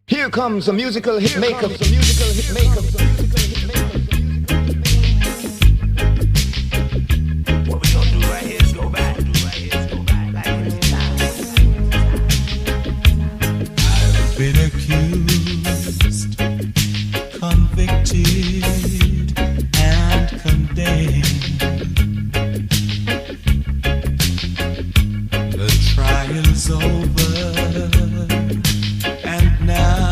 Here comes a musical hit maker. What we gonna do right here is go back. Like it's time. I've been accused, convicted, and condemned. The trial's over, and now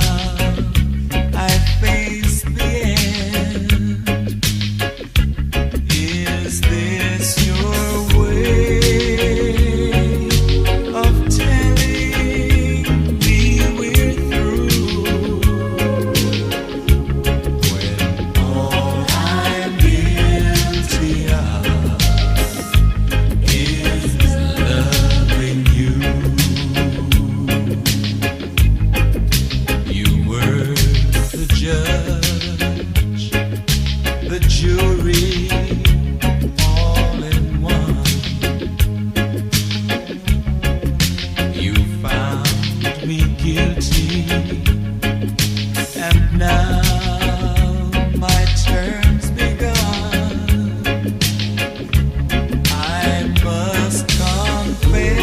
I face the end. Is this your way of telling me we're through? When all I'm guilty of is loving you. You were the judge, the jury, all in one. You found me guilty, and now my turn's begun. I must confess,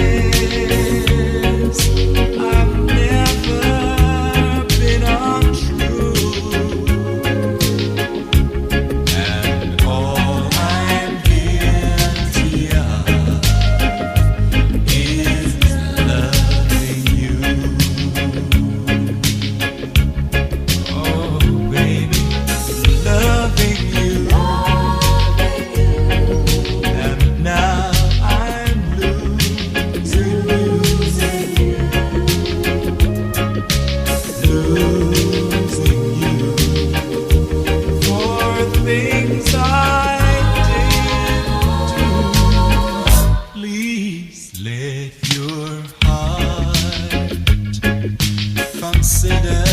I've never been untrue, and all I'm guilty of is loving you. Oh, baby, loving you, and now I'm losing you, for things I didn't do. Please let your heart consider